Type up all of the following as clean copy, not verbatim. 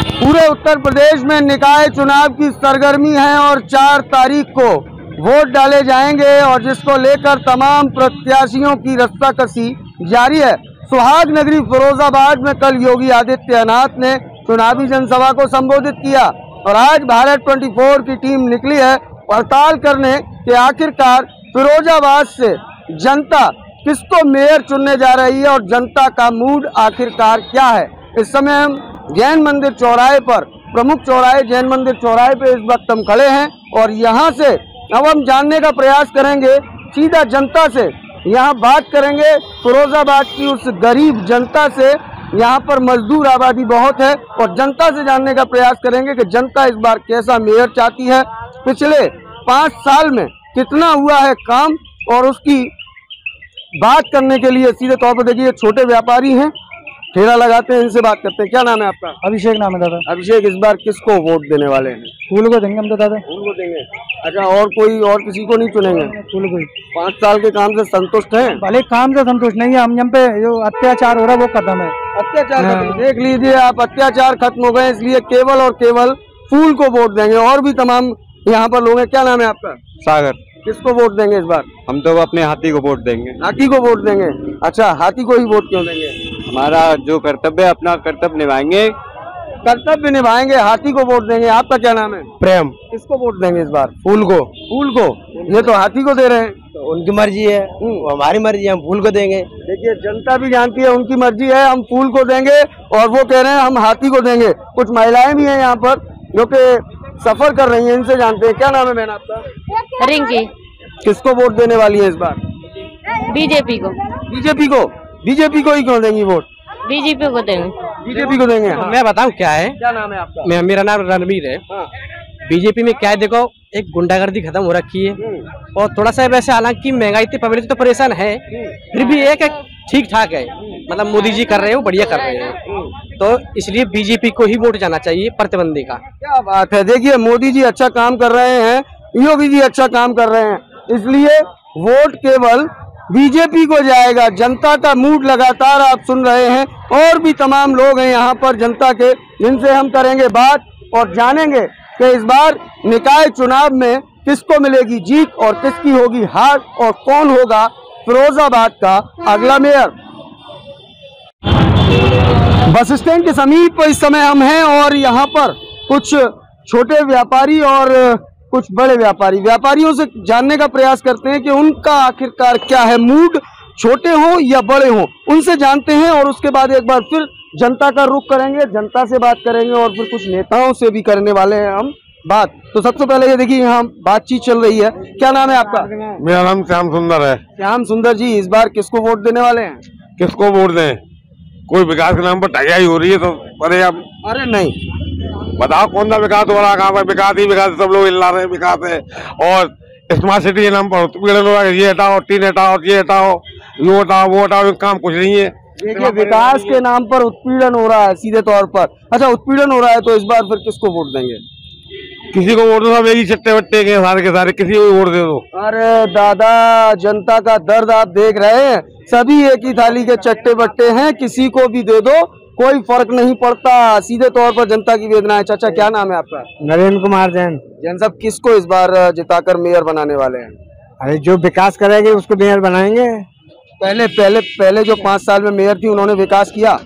पूरे उत्तर प्रदेश में निकाय चुनाव की सरगर्मी है और 4 तारीख को वोट डाले जाएंगे और जिसको लेकर तमाम प्रत्याशियों की रस्साकसी जारी है। सुहाग नगरी फिरोजाबाद में कल योगी आदित्यनाथ ने चुनावी जनसभा को संबोधित किया और आज भारत 24 की टीम निकली है पड़ताल करने कि आखिरकार फिरोजाबाद से जनता किसको मेयर चुनने जा रही है और जनता का मूड आखिरकार क्या है। इस समय हम जैन मंदिर चौराहे पर, प्रमुख चौराहे जैन मंदिर चौराहे पे इस वक्त हम खड़े हैं और यहाँ से अब हम जानने का प्रयास करेंगे सीधा जनता से, यहाँ बात करेंगे फिरोजाबाद की उस गरीब जनता से। यहाँ पर मजदूर आबादी बहुत है और जनता से जानने का प्रयास करेंगे कि जनता इस बार कैसा मेयर चाहती है, पिछले 5 साल में कितना हुआ है काम, और उसकी बात करने के लिए सीधे तौर पर देखिए छोटे व्यापारी हैं, ठेला लगाते हैं, इनसे बात करते हैं। क्या नाम है आपका? अभिषेक नाम है दादा। अभिषेक, इस बार किसको वोट देने वाले हैं? फूल को देंगे हम तो दादा। फूल को देंगे? अच्छा, और कोई और किसी को नहीं चुनेंगे? फूल को। 5 साल के काम से संतुष्ट हैं? भले काम से संतुष्ट नहीं है, हम पे जो अत्याचार हो रहा है वो खत्म है। अत्याचार खत्म, देख लीजिए आप, अत्याचार खत्म हो गए, इसलिए केवल और केवल फूल को वोट देंगे। और भी तमाम यहाँ पर लोग हैं। क्या नाम है आपका? सागर। किसको वोट देंगे इस बार? हम तो अपने हाथी को वोट देंगे। हाथी को वोट देंगे? अच्छा, हाथी को ही वोट क्यों देंगे? हमारा जो कर्तव्य है अपना कर्तव्य निभाएंगे। कर्तव्य निभाएंगे, हाथी को वोट देंगे। आपका क्या नाम है? प्रेम। किसको वोट देंगे इस बार? फूल को। फूल को? ये तो हाथी को दे रहे हैं। तो उनकी मर्जी है, हमारी मर्जी है, हम फूल को देंगे। देखिए, जनता भी जानती है उनकी मर्जी है, हम फूल को देंगे, और वो कह रहे हैं हम हाथी को देंगे। कुछ महिलाएं भी हैं यहाँ पर जो कि सफर कर रही हैं, इनसे जानते हैं। क्या नाम है बहन आपका? रिंकी। किसको वोट देने वाली है इस बार? बीजेपी को। बीजेपी को? बीजेपी को ही क्यों देंगी वोट? बीजेपी को देंगे। बीजेपी को देंगे? हाँ। मैं बताऊं क्या है। क्या नाम है आपका? मेरा नाम रणवीर है। हाँ। बीजेपी में क्या है, देखो एक गुंडागर्दी खत्म हो रखी है और थोड़ा सा वैसे, हालांकि महंगाई इतनी पब्लिक तो परेशान है, फिर भी एक ठीक ठाक है। मतलब मोदी जी कर रहे हैं, वो बढ़िया कर रहे हैं, तो इसलिए बीजेपी को ही वोट जाना चाहिए प्रतिबंधी का। क्या बात है। देखिए, मोदी जी अच्छा काम कर रहे हैं, योगी जी अच्छा काम कर रहे हैं, इसलिए वोट केवल बीजेपी को जाएगा। जनता का मूड लगातार आप सुन रहे हैं। और भी तमाम लोग हैं यहाँ पर जनता के, जिनसे हम करेंगे बात और जानेंगे कि इस बार निकाय चुनाव में किसको मिलेगी जीत और किसकी होगी हार और कौन होगा फिरोजाबाद का अगला मेयर। बस स्टैंड के समीप इस समय हम हैं और यहाँ पर कुछ छोटे व्यापारी और कुछ बड़े व्यापारियों से जानने का प्रयास करते हैं कि उनका आखिरकार क्या है मूड, छोटे हो या बड़े हो, उनसे जानते हैं। और उसके बाद एक बार फिर जनता का रुख करेंगे, जनता से बात करेंगे और फिर कुछ नेताओं से भी करने वाले हैं हम बात। तो सबसे पहले ये देखिए, यहाँ बातचीत चल रही है। क्या नाम है आपका? मेरा नाम श्याम सुंदर है। श्याम सुंदर जी, इस बार किसको वोट देने वाले हैं? किसको वोट दें? कोई विकास के नाम पर ठगाई हो रही है तो अरे अब अरे नहीं, बताओ कौन सा विकास हो रहा? कहाँ पर विकास ही विकास, सब लोग हिला रहे हैं विकास है। और स्मार्ट सिटी के नाम पर उत्पीड़न हो रहा है, ये हटाओ, टीन हटाओ, ये हटाओ, ये हटाओ, वो हटाओ, काम कुछ नहीं है। देखिए, विकास के नाम पर उत्पीड़न हो रहा है सीधे तौर पर। अच्छा, उत्पीड़न हो रहा है तो इस बार फिर किसको वोट देंगे? किसी को वोट दो, सब एक ही चट्टे बट्टे के सारे के सारे, किसी को वोट दे दो। अरे दादा, जनता का दर्द आप देख रहे हैं, सभी एक ही थाली के चट्टे बट्टे हैं, किसी को भी दे दो, कोई फर्क नहीं पड़ता। सीधे तौर पर जनता की वेदना है। चाचा, क्या नाम है आपका? नरेंद्र कुमार जैन। जैन साहब, किसको इस बार जिताकर मेयर बनाने वाले हैं? अरे जो विकास करेंगे उसको मेयर बनाएंगे। पहले जो 5 साल में मेयर थी उन्होंने विकास किया?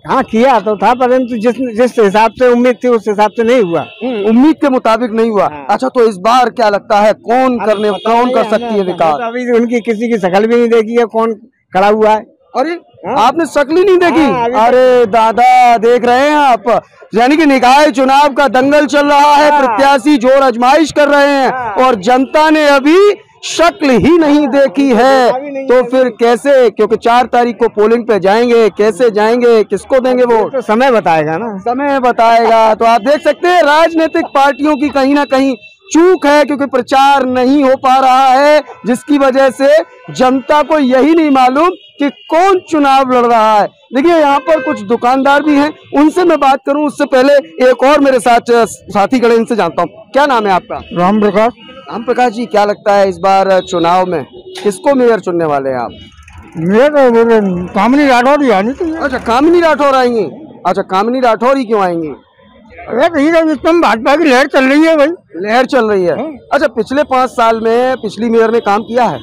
हाँ, किया तो था, परंतु जिस हिसाब से उम्मीद थी उस हिसाब से नहीं हुआ। उम्मीद के मुताबिक नहीं हुआ। हाँ। अच्छा, तो इस बार क्या लगता है कौन कर सकती है विकास? अभी उनकी किसी की शक्ल भी नहीं देखी है, कौन खड़ा हुआ है। अरे आपने शक्ल ही नहीं देखी? अरे दादा, देख रहे हैं आप, यानी कि निकाय चुनाव का दंगल चल रहा है, प्रत्याशी जोर आजमाइश कर रहे हैं और जनता ने अभी शक्ल ही नहीं देखी है। तो फिर कैसे, क्योंकि 4 तारीख को पोलिंग पे जाएंगे, कैसे जाएंगे, किसको देंगे वोट? तो समय बताएगा ना, समय बताएगा। तो आप देख सकते हैं राजनीतिक पार्टियों की कहीं ना कहीं चूक है, क्योंकि प्रचार नहीं हो पा रहा है, जिसकी वजह से जनता को यही नहीं मालूम कि कौन चुनाव लड़ रहा है। देखिए, यहाँ पर कुछ दुकानदार भी हैं, उनसे मैं बात करूं उससे पहले एक और मेरे साथ साथी खड़े, इनसे जानता हूँ। क्या नाम है आपका? राम प्रकाश। राम प्रकाश जी, क्या लगता है इस बार चुनाव में किसको मेयर चुनने वाले हैं आप? मेयर कामिनी राठौर ही आनी चाहिए। अच्छा, कामिनी राठौर आएंगी? अच्छा, कामिनी राठौर ही क्यों आएंगी? अरे इस टाइम भाजपा की लहर चल रही है भाई, लहर चल रही है। अच्छा, पिछले 5 साल में पिछली मेयर ने काम किया है?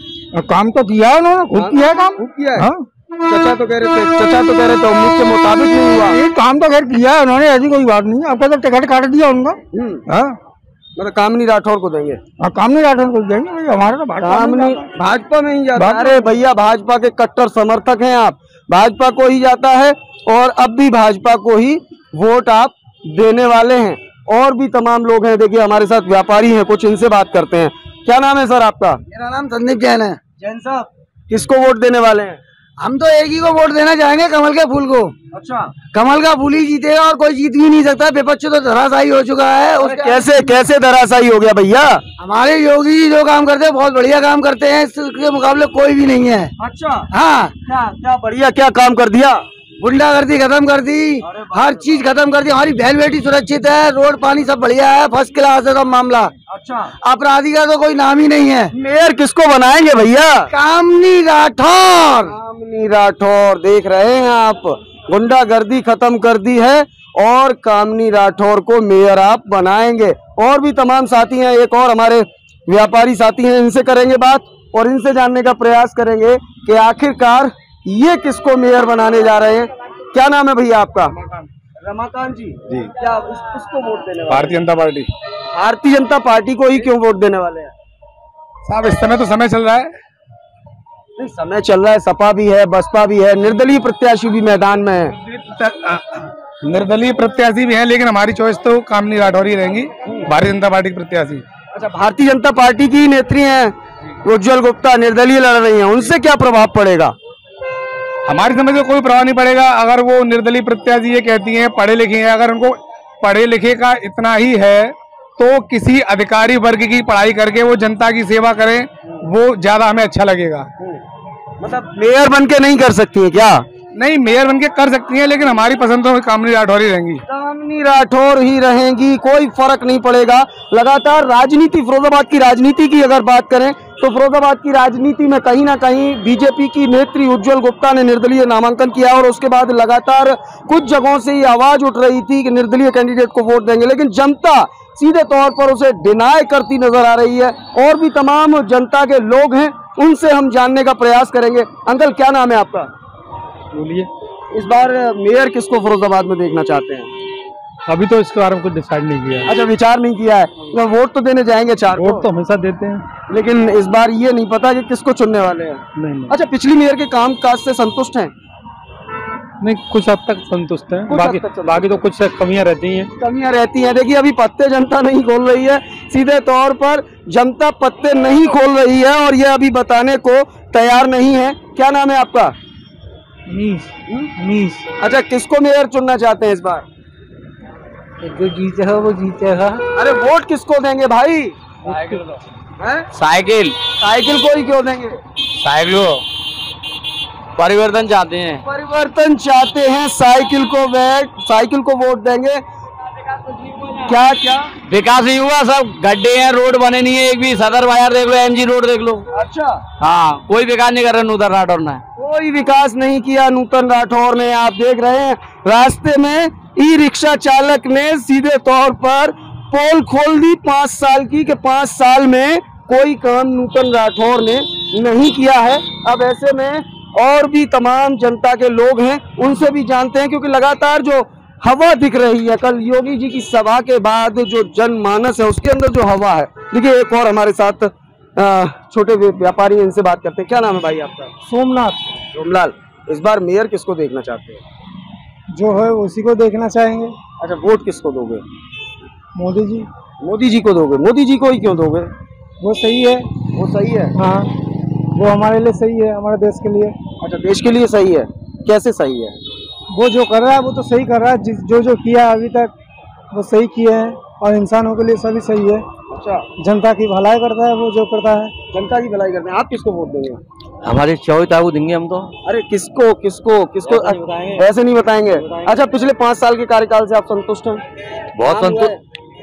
काम तो किया है उन्होंने, खूब किया है काम, खूब किया है। चचा तो कह रहे थे उम्मीद के मुताबिक नहीं हुआ। ये काम तो खैर किया है उन्होंने, ऐसी कोई बात नहीं है। आपका तो टिकट काट दिया उनका। मतलब कामनी राठौर को देंगे? कामनी राठौर को देंगे भाई, हमारे तो भाजपा में ही जाता है। अरे भैया, भाजपा के कट्टर समर्थक हैं आप, भाजपा को ही जाता है और अब भी भाजपा को ही वोट आप देने वाले हैं। और भी तमाम लोग हैं, देखिए हमारे साथ व्यापारी हैं, कुछ इनसे बात करते हैं। क्या नाम है सर आपका? मेरा नाम संदीप जैन है। जैन साहब, किसको वोट देने वाले हैं? हम तो एक ही को वोट देना चाहेंगे, कमल के फूल को। अच्छा, कमल का फूल ही जीतेगा और कोई जीत भी नहीं सकता। विपक्ष तो धराशायी हो चुका है। कैसे धराशायी हो गया भैया? हमारे योगी जी जो काम करते हैं बहुत बढ़िया काम करते हैं, इसके मुकाबले कोई भी नहीं है। अच्छा, हाँ, क्या बढ़िया, क्या काम कर दिया? गुंडागर्दी खत्म कर दी, हर चीज खत्म कर दी। हमारी बहन बेटी सुरक्षित है, रोड पानी सब बढ़िया है, फर्स्ट क्लास है सब मामला। अच्छा, अपराधी का तो कोई नाम ही नहीं है। मेयर किसको बनाएंगे भैया? कामनी राठौर। कामनी राठौर, देख रहे हैं आप, गुंडागर्दी खत्म कर दी है और कामनी राठौर को मेयर आप बनाएंगे। और भी तमाम साथी हैं, एक और हमारे व्यापारी साथी हैं, इनसे करेंगे बात और इनसे जानने का प्रयास करेंगे कि आखिरकार ये किसको मेयर बनाने जा रहे हैं। क्या नाम है भैया आपका? रमाकांत जी। क्या किसको वोट देने वाले? भारतीय जनता पार्टी। भारतीय जनता पार्टी को ही क्यों वोट देने वाले हैं साहब? इस समय तो समय चल रहा है। नहीं, समय चल रहा है, सपा भी है, बसपा भी है, निर्दलीय प्रत्याशी भी मैदान में है। निर्दलीय प्रत्याशी भी है, लेकिन हमारी चॉइस तो कामनी राठौर ही रहेंगी, भारतीय जनता पार्टी की प्रत्याशी। अच्छा, भारतीय जनता पार्टी की नेत्री हैं उज्जवल गुप्ता, निर्दलीय लड़ रही हैं, उनसे क्या प्रभाव पड़ेगा? हमारी समझ में कोई प्रभाव नहीं पड़ेगा। अगर वो निर्दलीय प्रत्याशी ये कहती हैं पढ़े लिखे हैं, अगर उनको पढ़े लिखे का इतना ही है तो किसी अधिकारी वर्ग की पढ़ाई करके वो जनता की सेवा करें, वो ज्यादा हमें अच्छा लगेगा। मतलब मेयर बन के नहीं कर सकती है क्या? नहीं, मेयर बन के कर सकती हैं, लेकिन हमारी पसंद तो कामनी राठौर ही रहेंगी। कामनी राठौर ही रहेंगी, कोई फर्क नहीं पड़ेगा। लगातार राजनीति, फिरोजाबाद की राजनीति की अगर बात करें तो फिरोजाबाद की राजनीति में कहीं ना कहीं बीजेपी की नेत्री उज्जवल गुप्ता ने निर्दलीय नामांकन किया और उसके बाद लगातार कुछ जगहों से ये आवाज उठ रही थी कि निर्दलीय कैंडिडेट को वोट देंगे, लेकिन जनता सीधे तौर पर उसे डिनाई करती नजर आ रही है। और भी तमाम जनता के लोग हैं, उनसे हम जानने का प्रयास करेंगे। अंकल, क्या नाम है आपका? बोलिए। इस बार मेयर किसको फिरोजाबाद में देखना चाहते हैं? अभी तो इसके बारे में कुछ डिसाइड नहीं किया है। अच्छा, विचार नहीं किया है, तो वोट तो देने जाएंगे 4 वोट तो हमेशा देते हैं, लेकिन इस बार ये नहीं पता कि किसको चुनने वाले हैं। नहीं। अच्छा, पिछली मेयर के कामकाज से संतुष्ट हैं? नहीं, कुछ हद तक संतुष्ट हैं, बाकी तो कुछ कमियां रहती हैं। कमियां रहती हैं। देखिए, अभी पत्ते जनता नहीं खोल रही है, सीधे तौर पर जनता पत्ते नहीं खोल रही है और ये अभी बताने को तैयार नहीं है। क्या नाम है आपका? मीस। अच्छा, किसको मेयर चुनना चाहते हैं इस बार? जो जीतेगा वो जीतेगा। अरे वोट किसको देंगे भाई? साइकिल साइकिल को ही क्यों देंगे? साइकिल को परिवर्तन चाहते हैं। परिवर्तन चाहते हैं, साइकिल को वोट देंगे। क्या विकास नहीं हुआ, सब गड्ढे हैं, रोड बने नहीं है एक भी। सदर बाजार देख लो, एमजी रोड देख लो। अच्छा, हाँ, कोई विकास नहीं कर रहा नूतन राठौर ने। कोई विकास नहीं किया नूतन राठौर ने। आप देख रहे हैं रास्ते में ई रिक्शा चालक ने सीधे तौर पर पोल खोल दी 5 साल की, कि 5 साल में कोई काम नूतन राठौर ने नहीं किया है। अब ऐसे में और भी तमाम जनता के लोग हैं, उनसे भी जानते हैं, क्योंकि लगातार जो हवा दिख रही है, कल योगी जी की सभा के बाद जो जनमानस है उसके अंदर जो हवा है। देखिए, एक और हमारे साथ छोटे व्यापारी, इनसे बात करते हैं। क्या नाम है भाई आपका? सोमलाल, इस बार मेयर किसको देखना चाहते हैं? जो है उसी को देखना चाहेंगे। अच्छा, वोट किसको दोगे? मोदी जी। मोदी जी को दोगे? मोदी जी को ही क्यों दोगे? वो सही है। वो सही है? हाँ, वो हमारे लिए सही है, हमारे देश के लिए। अच्छा, देश के लिए सही है? कैसे सही है? वो जो कर रहा है वो तो सही कर रहा है, जो किया अभी तक वो सही किए हैं और इंसानों के लिए सभी सही है। अच्छा, जनता की भलाई करता है वो जो करता है। जनता की भलाई करते हैं। आप किसको वोट देंगे? हमारी चौथ को देंगे हम तो। अरे किसको ऐसे नहीं बताएंगे। अच्छा, पिछले 5 साल के कार्यकाल से आप संतुष्ट हैं?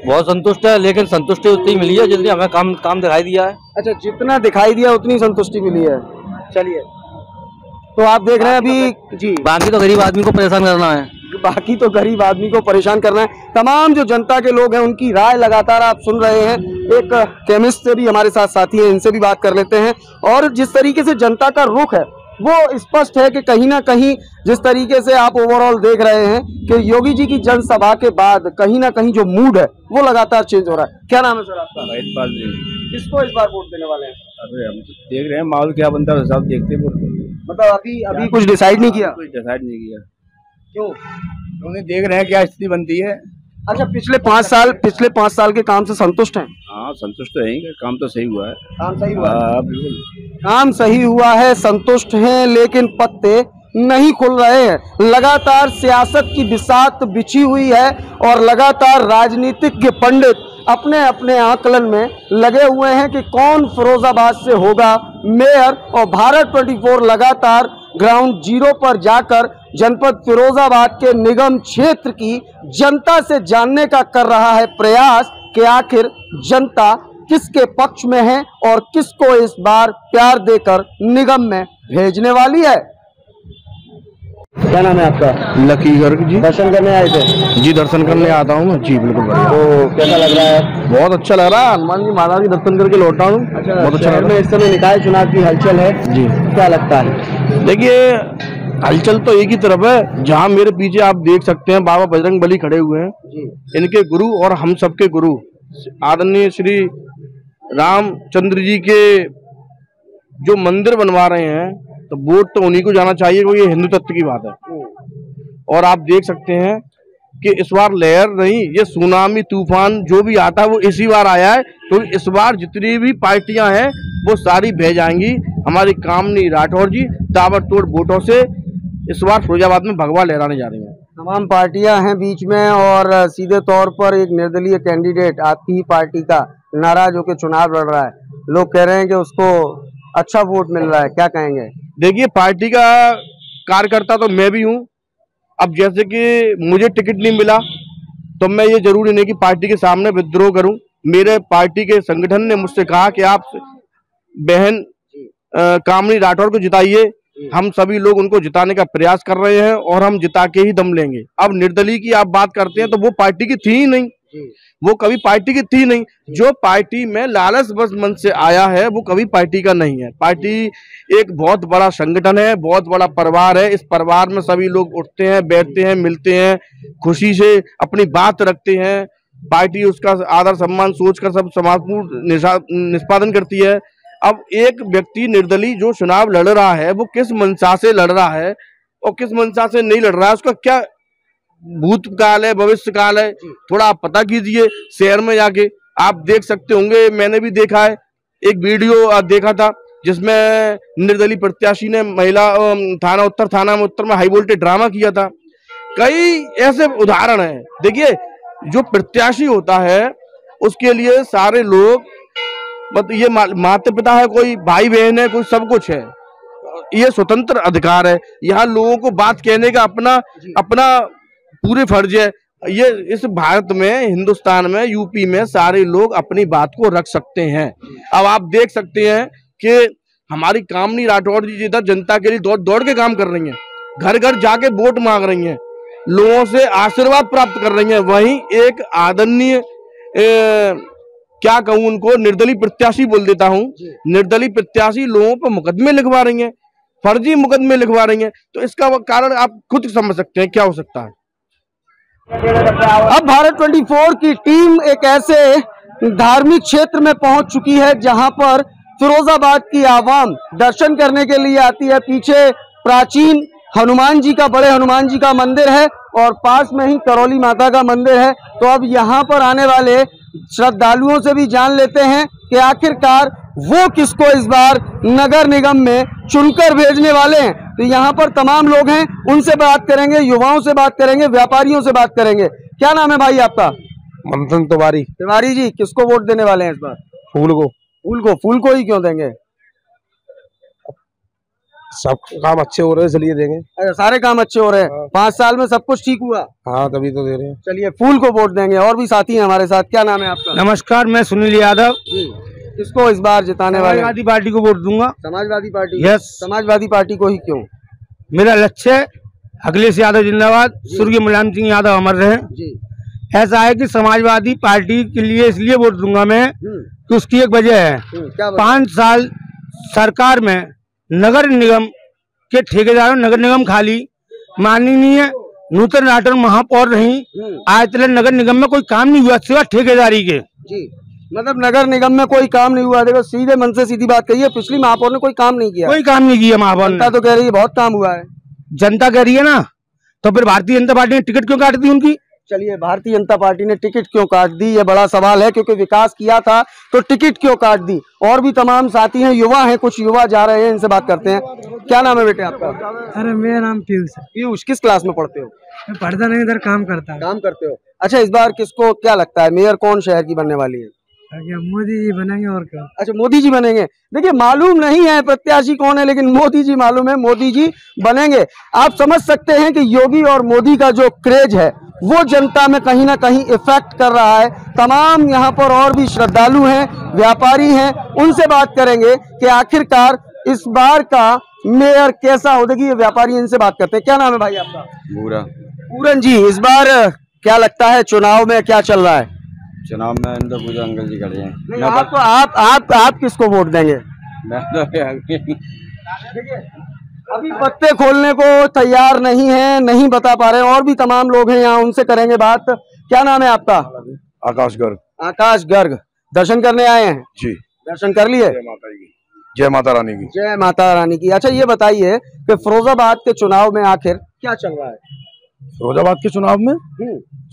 बहुत संतुष्ट है, लेकिन संतुष्टि उतनी मिली है जितनी हमें काम दिखाई दिया है। अच्छा, जितना दिखाई दिया उतनी संतुष्टि मिली है। चलिए, तो आप देख रहे हैं अभी जी, बाकी तो गरीब आदमी को परेशान करना है। बाकी तो गरीब आदमी को परेशान करना है। तमाम जो जनता के लोग हैं उनकी राय लगातार आप सुन रहे हैं। एक केमिस्ट से भी हमारे साथ साथी हैं, इनसे भी बात कर लेते हैं। और जिस तरीके से जनता का रुख है वो स्पष्ट है कि कहीं ना कहीं जिस तरीके से आप ओवरऑल देख रहे हैं कि योगी जी की जनसभा के बाद कहीं ना कहीं जो मूड है वो लगातार चेंज हो रहा है। क्या नाम है सर आपका? किसको इस बार वोट देने वाले हैं? अरे हम तो देख रहे हैं माहौल क्या बनता है, सब देखते हैं। मतलब अभी कुछ डिसाइड नहीं किया? कुछ डिसाइड नहीं किया। क्यों? उन्हें देख रहे हैं क्या स्थिति बनती है। अच्छा, पिछले 5 साल के काम से संतुष्ट हैं? हाँ, संतुष्ट तो है, काम तो सही हुआ है। काम सही हुआ है? बिल्कुल काम सही हुआ है, संतुष्ट हैं, लेकिन पत्ते नहीं खुल रहे हैं। लगातार सियासत की बिसात बिछी हुई है और लगातार राजनीतिज्ञ पंडित अपने अपने आकलन में लगे हुए हैं कि कौन फिरोजाबाद से होगा मेयर। और भारत 24 लगातार ग्राउंड जीरो पर जाकर जनपद फिरोजाबाद के निगम क्षेत्र की जनता से जानने का कर रहा है प्रयास कि आखिर जनता किसके पक्ष में है और किसको इस बार प्यार देकर निगम में भेजने वाली है। क्या नाम है आपका? लकी गर्ग जी। दर्शन करने आए थे? जी, दर्शन करने आता हूँ जी, बिल्कुल बढ़िया। तो कैसा लग रहा है? बहुत अच्छा लग रहा है, हनुमान जी महाराज के दर्शन करके लौटा हूँ। अच्छा, बहुत अच्छा शहर में इस समय निकाय चुनाव की हलचल है जी, क्या लगता है? देखिए हलचल तो एक ही तरफ है। जहाँ मेरे पीछे आप देख सकते हैं बाबा बजरंगबली खड़े हुए हैं जी। इनके गुरु और हम सबके गुरु आदरणीय श्री रामचंद्र जी के जो मंदिर बनवा रहे हैं, तो वोट तो उन्हीं को जाना चाहिए, क्योंकि ये हिंदू तत्व की बात है। और आप देख सकते हैं कि इस बार लहर नहीं, ये सुनामी तूफान जो भी आता है वो इसी बार आया है। तो इस बार जितनी भी पार्टियां हैं वो सारी बह जाएंगी। हमारी कामनी राठौर जी ताबड़तोड़ वोटों से इस बार फिरोजाबाद में भगवा लहराने जा रही हैं। तमाम पार्टियां हैं बीच में और सीधे तौर पर एक निर्दलीय कैंडिडेट आपकी ही पार्टी का नाराज होकर चुनाव लड़ रहा है। लोग कह रहे हैं कि उसको अच्छा वोट मिल रहा है, क्या कहेंगे? देखिए, पार्टी का कार्यकर्ता तो मैं भी हूँ। अब जैसे कि मुझे टिकट नहीं मिला तो मैं ये जरूरी नहीं कि पार्टी के सामने विद्रोह करूं। मेरे पार्टी के संगठन ने मुझसे कहा कि आप बहन कामनी राठौर को जिताइए। हम सभी लोग उनको जिताने का प्रयास कर रहे हैं और हम जिता के ही दम लेंगे। अब निर्दलीय की आप बात करते हैं तो वो पार्टी की थी ही नहीं, वो कभी पार्टी की थी नहीं। जो पार्टी में लालच बस मन से आया है वो कभी पार्टी का नहीं है। पार्टी एक बहुत बड़ा संगठन है, बहुत बड़ा परिवार है। इस परिवार में सभी लोग उठते हैं, बैठते हैं, मिलते हैं, खुशी से अपनी बात रखते हैं। पार्टी उसका आदर सम्मान सोचकर सब समाजपूर्ण निष्पादन करती है। अब एक व्यक्ति निर्दलीय जो चुनाव लड़ रहा है वो किस मंशा से लड़ रहा है और किस मंशा से नहीं लड़ रहा है, उसका क्या भूतकाल है, भविष्य काल है, थोड़ा आप पता कीजिए। शहर में जाके आप देख सकते होंगे, मैंने भी देखा है, एक वीडियो देखा था जिसमें निर्दलीय प्रत्याशी ने महिला थाना उत्तर में हाई वोल्टेज ड्रामा किया था। कई ऐसे उदाहरण हैं। देखिए, जो प्रत्याशी होता है उसके लिए सारे लोग, ये माता पिता है, कोई भाई बहन है, कोई सब कुछ है, ये स्वतंत्र अधिकार है। यहाँ लोगों को बात कहने का अपना पूरे फर्ज है। ये इस भारत में, हिंदुस्तान में, यूपी में सारे लोग अपनी बात को रख सकते हैं। अब आप देख सकते हैं कि हमारी कामनी राठौर जी जिधर जनता के लिए दौड़ दौड़ के काम कर रही हैं, घर घर जाके वोट मांग रही हैं, लोगों से आशीर्वाद प्राप्त कर रही हैं, वहीं एक आदरणीय क्या कहूं उनको, निर्दलीय प्रत्याशी बोल देता हूं, निर्दलीय प्रत्याशी लोगों पर मुकदमे लिखवा रही हैं, फर्जी मुकदमे लिखवा रही हैं। तो इसका कारण आप खुद समझ सकते हैं क्या हो सकता है। अब भारत 24 की टीम एक ऐसे धार्मिक क्षेत्र में पहुंच चुकी है जहां पर फिरोजाबाद की आवाम दर्शन करने के लिए आती है। पीछे प्राचीन हनुमान जी का, बड़े हनुमान जी का मंदिर है और पास में ही करौली माता का मंदिर है। तो अब यहाँ पर आने वाले श्रद्धालुओं से भी जान लेते हैं कि आखिरकार वो किसको इस बार नगर निगम में चुनकर भेजने वाले हैं। तो यहाँ पर तमाम लोग हैं, उनसे बात करेंगे, युवाओं से बात करेंगे, व्यापारियों से बात करेंगे। क्या नाम है भाई आपका? मंथन तिवारी। तिवारी जी, किसको वोट देने वाले हैं इस बार? फूल को। फूल को? फूल को ही क्यों देंगे? सब काम अच्छे हो रहे हैं इसलिए देंगे। अच्छा, सारे काम अच्छे हो रहे हैं। 5 साल में सब कुछ ठीक हुआ? हाँ, तभी तो दे रहे हैं। चलिए, फूल को वोट देंगे। और भी साथी हैं हमारे साथ। क्या नाम है आपका? नमस्कार, मैं सुनील यादव। किसको इस बार जिताने वाले? समाजवादी पार्टी को वोट दूंगा। Samajwadi party? Yes. Samajwadi party को ही क्यों? मेरा लक्ष्य अखिलेश यादव जिंदाबाद, स्वर्गीय मुलायम सिंह यादव अमर रहे। ऐसा है कि समाजवादी पार्टी के लिए इसलिए वोट दूंगा मैं कि उसकी एक वजह है। 5 साल सरकार में नगर निगम के ठेकेदारों, नगर निगम खाली, माननीय नूतन राठौर महापौर रही, आज तक नगर निगम में कोई काम नहीं हुआ सिवा ठेकेदारी के। जी, मतलब नगर निगम में कोई काम नहीं हुआ। देखो सीधे मन से सीधी बात कहिए, पिछली महापौर ने कोई काम नहीं किया। कोई काम नहीं किया महापौर ने। जनता तो कह रही है बहुत काम हुआ है। जनता कह रही है ना, तो फिर भारतीय जनता पार्टी ने टिकट क्यों काट दी उनकी? चलिए, भारतीय जनता पार्टी ने टिकट क्यों काट दी, ये बड़ा सवाल है, क्योंकि विकास किया था तो टिकट क्यों काट दी। और भी तमाम साथी हैं, युवा हैं, कुछ युवा जा रहे हैं, इनसे बात करते हैं। क्या नाम है बेटे आपका? अरे मेरा नाम पीयूष है। पीयूष, किस क्लास में पढ़ते हो? मैं पढ़ता नहीं, इधर काम करता हूँ। काम करते हो। अच्छा, इस बार किसको क्या लगता है मेयर कौन शहर की बनने वाली है? मोदी जी बनेंगे और क्या। अच्छा, मोदी जी बनेंगे। देखिए, मालूम नहीं है प्रत्याशी कौन है, लेकिन मोदी जी मालूम है, मोदी जी बनेंगे। आप समझ सकते हैं कि योगी और मोदी का जो क्रेज है वो जनता में कहीं ना कहीं इफेक्ट कर रहा है। तमाम यहाँ पर और भी श्रद्धालु हैं, व्यापारी हैं, उनसे बात करेंगे कि आखिरकार इस बार का मेयर कैसा हो। देखिए, ये व्यापारी, इनसे बात करते हैं। क्या नाम है भाई आपका? पूरन जी, इस बार क्या लगता है चुनाव में क्या चल रहा है? चुनाव में इंद्र पूजा अंकल जी खड़े हैं। नहीं, आप किसको वोट देंगे? मैं तो देखिए, अभी पत्ते खोलने को तैयार नहीं है, नहीं बता पा रहे हैं। और भी तमाम लोग हैं यहाँ, उनसे करेंगे बात। क्या नाम है आपका? आकाश गर्ग। आकाश गर्ग, दर्शन करने आए हैं जी। दर्शन कर लिए? जय माता की, जय माता रानी की। जय माता रानी की। अच्छा, ये बताइए कि फिरोजाबाद के चुनाव में आखिर क्या चल रहा है? फिरोजाबाद के चुनाव में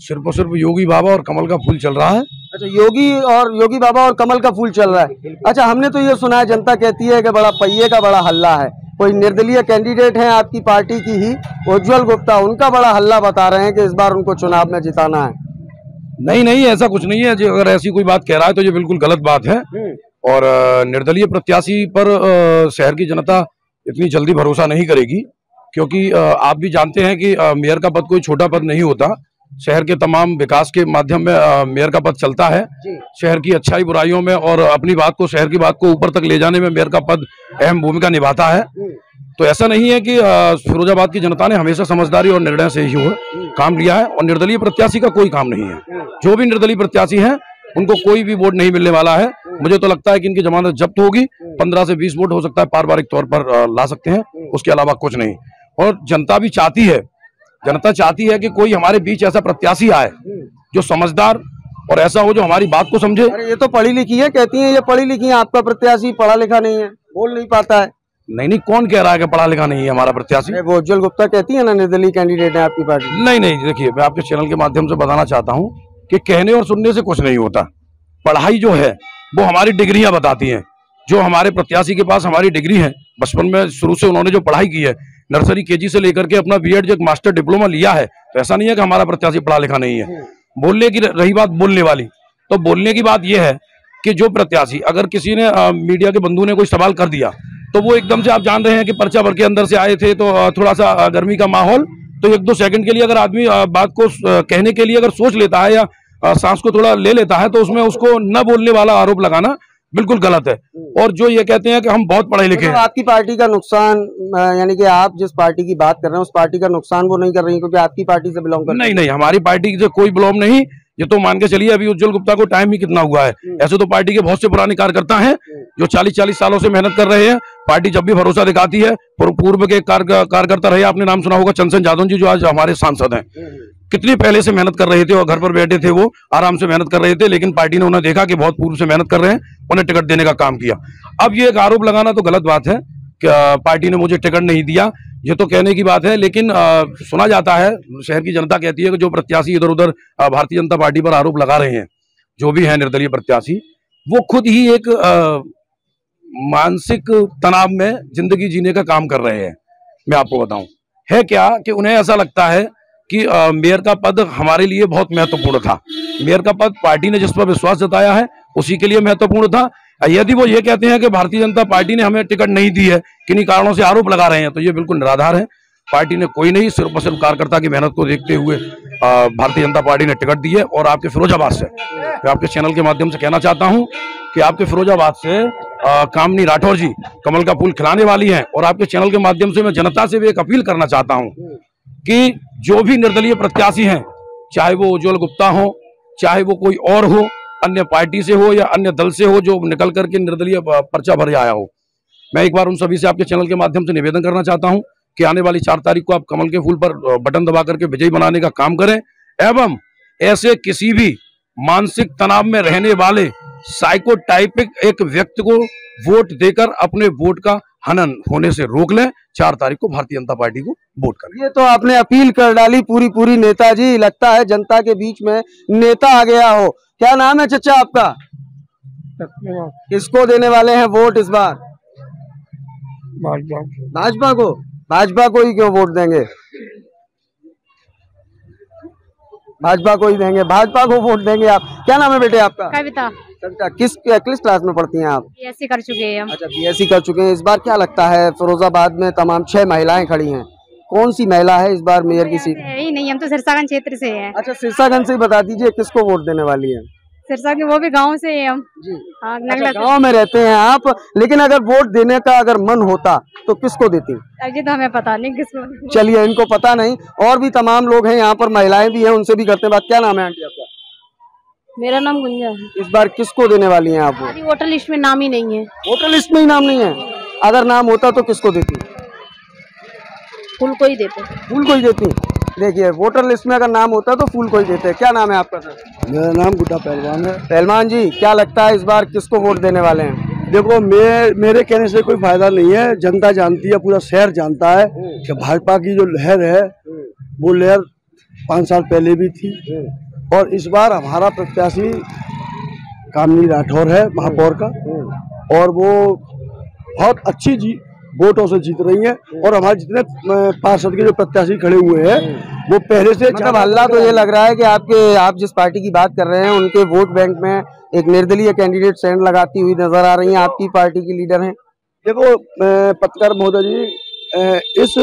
सिर्फ और सिर्फ योगी बाबा और कमल का फूल चल रहा है। अच्छा, योगी बाबा और कमल का फूल चल रहा है। अच्छा, हमने तो ये सुना है, जनता कहती है कि बड़ा पहिए का बड़ा हल्ला है। कोई निर्दलीय कैंडिडेट हैं आपकी पार्टी की ही, उज्जवल गुप्ता, उनका बड़ा हल्ला बता रहे हैं कि इस बार उनको चुनाव में जिताना है। नहीं, ऐसा कुछ नहीं है। अगर ऐसी कोई बात कह रहा है तो ये बिल्कुल गलत बात है। और निर्दलीय प्रत्याशी पर शहर की जनता इतनी जल्दी भरोसा नहीं करेगी, क्योंकि आप भी जानते हैं कि मेयर का पद कोई छोटा पद नहीं होता। शहर के तमाम विकास के माध्यम में मेयर का पद चलता है। शहर की अच्छाई बुराइयों में और अपनी बात को, शहर की बात को ऊपर तक ले जाने में मेयर का पद अहम भूमिका निभाता है। तो ऐसा नहीं है कि फिरोजाबाद की जनता ने हमेशा समझदारी और निर्णय से ही काम लिया है, और निर्दलीय प्रत्याशी का कोई काम नहीं है। जो भी निर्दलीय प्रत्याशी हैं उनको कोई भी वोट नहीं मिलने वाला है। मुझे तो लगता है कि इनकी जमानत जब्त होगी, 15 से 20 वोट हो सकता है पारिवारिक तौर पर ला सकते हैं, उसके अलावा कुछ नहीं। और जनता भी चाहती है, जनता चाहती है कि कोई हमारे बीच ऐसा प्रत्याशी आए जो समझदार और ऐसा हो जो हमारी बात को समझे। अरे, ये तो पढ़ी लिखी है, कहती हैं ये पढ़ी लिखी है। आपका प्रत्याशी पढ़ा लिखा नहीं है, बोल नहीं पाता है। नहीं, कौन कह रहा है कि पढ़ा लिखा नहीं है हमारा प्रत्याशी? वो उज्जवल गुप्ता कहती है ना, निर्दलीय कैंडिडेट है आपकी पार्टी। नहीं, देखिए, मैं आपके चैनल के माध्यम से बताना चाहता हूँ कि कहने और सुनने से कुछ नहीं होता। पढ़ाई जो है वो हमारी डिग्रियां बताती हैं। जो हमारे प्रत्याशी के पास हमारी डिग्री है, बचपन में शुरू से उन्होंने जो पढ़ाई की है, नर्सरी केजी से लेकर के अपना बीएड जो मास्टर डिप्लोमा लिया है, तो ऐसा नहीं है कि हमारा प्रत्याशी पढ़ा लिखा नहीं है। बोलने की रही बात बोलने वाली, तो बोलने की बात यह है कि जो प्रत्याशी, अगर किसी ने मीडिया के बंधु ने कोई सवाल कर दिया तो वो एकदम से, आप जान रहे हैं कि पर्चा भर के अंदर से आए थे, तो थोड़ा सा गर्मी का माहौल, तो 1-2 सेकंड के लिए अगर आदमी बात को कहने के लिए अगर सोच लेता है या सांस को थोड़ा ले लेता है, तो उसमें उसको न बोलने वाला आरोप लगाना बिल्कुल गलत है। और जो ये कहते हैं कि हम बहुत पढ़े लिखे हैं, आपकी पार्टी का नुकसान, यानी कि आप जिस पार्टी की बात कर रहे हैं उस पार्टी का नुकसान वो नहीं कर रही क्योंकि आपकी पार्टी से बिलोंग कर? नहीं, हमारी पार्टी से कोई बिलोंग नहीं। ये तो मान के चलिए, अभी उज्जवल गुप्ता को टाइम ही कितना हुआ है। ऐसे तो पार्टी के बहुत से पुराने कार्यकर्ता हैं जो 40-40 सालों से मेहनत कर रहे हैं। पार्टी जब भी भरोसा दिखाती है, पूर्व के कार्यकर्ता रहे, आपने नाम सुना होगा चंदन जादव जी, जो आज हमारे सांसद हैं, कितनी पहले से मेहनत कर रहे थे और घर पर बैठे थे, वो आराम से मेहनत कर रहे थे, लेकिन पार्टी ने उन्हें देखा कि बहुत पूर्व से मेहनत कर रहे हैं, उन्हें टिकट देने का काम किया। अब ये एक आरोप लगाना तो गलत बात है कि पार्टी ने मुझे टिकट नहीं दिया, ये तो कहने की बात है। लेकिन सुना जाता है, शहर की जनता कहती है कि जो प्रत्याशी इधर उधर भारतीय जनता पार्टी पर आरोप लगा रहे हैं, जो भी है निर्दलीय प्रत्याशी, वो खुद ही एक मानसिक तनाव में जिंदगी जीने का काम कर रहे हैं। मैं आपको बताऊं, है क्या कि उन्हें ऐसा लगता है कि मेयर का पद हमारे लिए बहुत महत्वपूर्ण था। मेयर का पद पार्टी ने जिस पर विश्वास जताया है उसी के लिए महत्वपूर्ण था। यदि वो ये कहते हैं कि भारतीय जनता पार्टी ने हमें टिकट नहीं दी है, किन्हीं कारणों से आरोप लगा रहे हैं, तो ये बिल्कुल निराधार है। पार्टी ने कोई नहीं, सिर्फ और सिर्फ कार्यकर्ता की मेहनत को देखते हुए भारतीय जनता पार्टी ने टिकट दी है। और आपके फिरोजाबाद से, मैं आपके चैनल के माध्यम से कहना चाहता हूं कि आपके फिरोजाबाद से कामनी राठौर जी कमल का फूल खिलाने वाली हैं। और आपके चैनल के माध्यम से मैं जनता से भी एक अपील करना चाहता हूं कि जो भी निर्दलीय प्रत्याशी हैं, चाहे वो उज्ज्वल गुप्ता हो, चाहे वो कोई और हो, अन्य पार्टी से हो या अन्य दल से हो, जो निकल करके निर्दलीय पर्चा भर आया हो, मैं एक बार उन सभी से आपके चैनल के माध्यम से निवेदन करना चाहता हूं कि आने वाली 4 तारीख को आप कमल के फूल पर बटन दबा करके विजयी बनाने का काम करें, एवं ऐसे किसी भी मानसिक तनाव में रहने वाले साइकोटाइपिक एक व्यक्ति को वोट देकर अपने वोट का हनन होने से रोक लें। 4 तारीख को भारतीय जनता पार्टी को वोट करें। ये तो आपने अपील कर डाली पूरी नेताजी, लगता है जनता के बीच में नेता आ गया हो। क्या नाम है चचा आपका? किसको देने वाले हैं वोट इस बार? भाजपा को। भाजपा को ही क्यों वोट देंगे? भाजपा को ही देंगे, भाजपा को वोट देंगे आप। क्या नाम है बेटे आपका? कविता। कविता, किस क्लास में पढ़ती हैं आप? बीएससी कर चुके हैं हम। अच्छा, बीएससी कर चुके हैं। इस बार क्या लगता है, फिरोजाबाद में तमाम 6 महिलाएं खड़ी हैं, कौन सी महिला है इस बार मेयर की सीट? ही नहीं, हम तो सिरसागंज क्षेत्र से हैं। अच्छा, सिरसागंज से ही बता दीजिए किसको वोट देने वाली है? सिरसा के, वो भी गांव से हैं हम जी। हाँ, अच्छा, गांव में रहते हैं आप, लेकिन अगर वोट देने का अगर मन होता तो किसको देती? अभी तो हमें पता नहीं किसको। चलिए, इनको पता नहीं, और भी तमाम लोग हैं यहाँ पर, महिलाएं भी हैं, उनसे भी करते हैं बात। क्या नाम है आंटी आपका? मेरा नाम गुंजा है। इस बार किसको देने वाली हैं आप? वोटर लिस्ट में नाम ही नहीं है। वोटर लिस्ट में ही नाम नहीं है? अगर नाम होता तो किसको देती? फूल को ही देते। फूल को ही देती? देखिए, वोटर लिस्ट में अगर नाम होता तो फूल को ही देते। क्या नाम है आपका सर? मेरा नाम गुड्डा पहलवान है। पहलवान जी, क्या लगता है इस बार किसको वोट देने वाले हैं? देखो, मेरे कहने से कोई फायदा नहीं है, जनता जानती है, पूरा शहर जानता है कि भाजपा की जो लहर है वो लहर 5 साल पहले भी थी, और इस बार हमारा प्रत्याशी कामनी राठौर है महापौर का, और वो बहुत अच्छी वोटों से जीत रही है, और हमारे जितने पार्षद के जो प्रत्याशी खड़े हुए हैं वो पहले से मतलब हल्ला तो ये लग रहा है कि आप जिस पार्टी की बात कर रहे हैं उनके वोट बैंक में एक निर्दलीय कैंडिडेट सेंड लगाती हुई नजर आ रही हैं, आपकी पार्टी की लीडर हैं। देखो पत्रकार महोदय जी, इस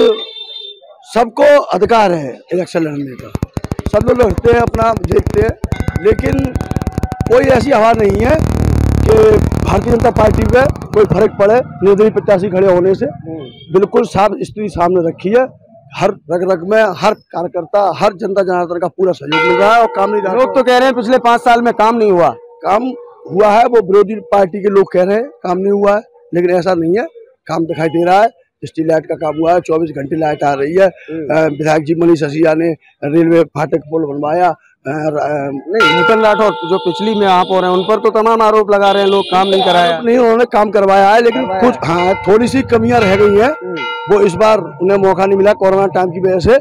सबको अधिकार है इलेक्शन लड़ने का, सब लोग लड़ते हैं, अपना देखते हैं, लेकिन कोई ऐसी हवा नहीं है कि भारतीय जनता पार्टी पे कोई फर्क पड़े निर्दलीय प्रत्याशी खड़े होने से। बिल्कुल साफ स्थिति सामने रखी है, हर रग में हर कार्यकर्ता, हर जनता जनार्दन का पूरा सहयोग मिल रहा है। और काम नहीं, लोग तो कह रहे हैं पिछले 5 साल में काम नहीं हुआ। काम हुआ है, वो विरोधी पार्टी के लोग कह रहे हैं काम नहीं हुआ है, लेकिन ऐसा नहीं है, काम दिखाई दे रहा है। स्ट्रीट लाइट का काम हुआ है, 24 घंटे लाइट आ रही है। विधायक जी मनीष सिसोदिया ने रेलवे फाटक पुल बनवाया। नहीं, नूतन राठौर जो पिछली में आप हो रहे हैं उन पर तो तमाम आरोप लगा रहे हैं, लोग काम नहीं कराया। नहीं, उन्होंने काम करवाया है, लेकिन कुछ थोड़ी सी कमियां रह गई हैं, वो इस बार उन्हें मौका नहीं मिला कोरोना टाइम की वजह से,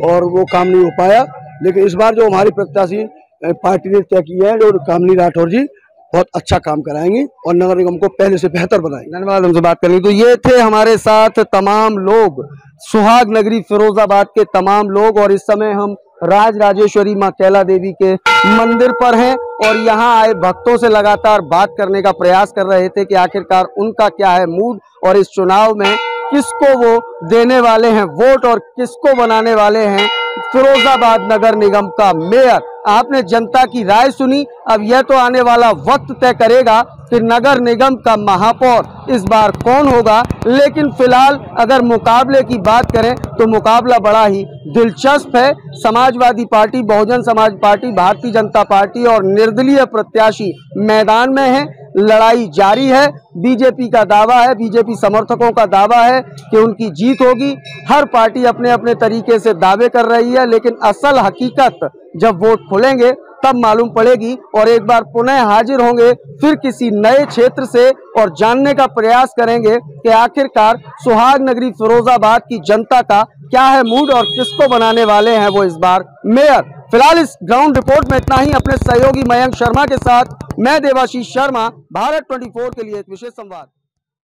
और वो काम नहीं हो पाया। लेकिन इस बार जो हमारी प्रत्याशी पार्टी ने तय की है, जो कामनी राठौर जी बहुत अच्छा काम कराएंगी और नगर निगम को पहले से बेहतर बनाएंगे। धन्यवाद हमसे बात करने। तो ये थे हमारे साथ तमाम लोग, सुहाग नगरी फिरोजाबाद के तमाम लोग, और इस समय हम राजराजेश्वरी मां कैला देवी के मंदिर पर हैं और यहाँ आए भक्तों से लगातार बात करने का प्रयास कर रहे थे कि आखिरकार उनका क्या है मूड, और इस चुनाव में किसको वो देने वाले हैं वोट और किसको बनाने वाले हैं फिरोजाबाद नगर निगम का मेयर। आपने जनता की राय सुनी, अब यह तो आने वाला वक्त तय करेगा कि नगर निगम का महापौर इस बार कौन होगा। लेकिन फिलहाल अगर मुकाबले की बात करें तो मुकाबला बड़ा ही दिलचस्प है। Samajwadi party, Bahujan Samaj party, Bharatiya Janata party और निर्दलीय प्रत्याशी मैदान में हैं। लड़ाई जारी है। बीजेपी का दावा है, बीजेपी समर्थकों का दावा है कि उनकी जीत होगी। हर पार्टी अपने अपने तरीके से दावे कर रही है, लेकिन असल हकीकत जब वोट खुलेंगे तब मालूम पड़ेगी। और एक बार पुनः हाजिर होंगे फिर किसी नए क्षेत्र से और जानने का प्रयास करेंगे कि आखिरकार सुहाग नगरी फिरोजाबाद की जनता का क्या है मूड और किसको बनाने वाले हैं वो इस बार मेयर। फिलहाल इस ग्राउंड रिपोर्ट में इतना ही। अपने सहयोगी मयंक शर्मा के साथ मैं देवाशीष शर्मा, भारत 24 के लिए एक विशेष संवाद।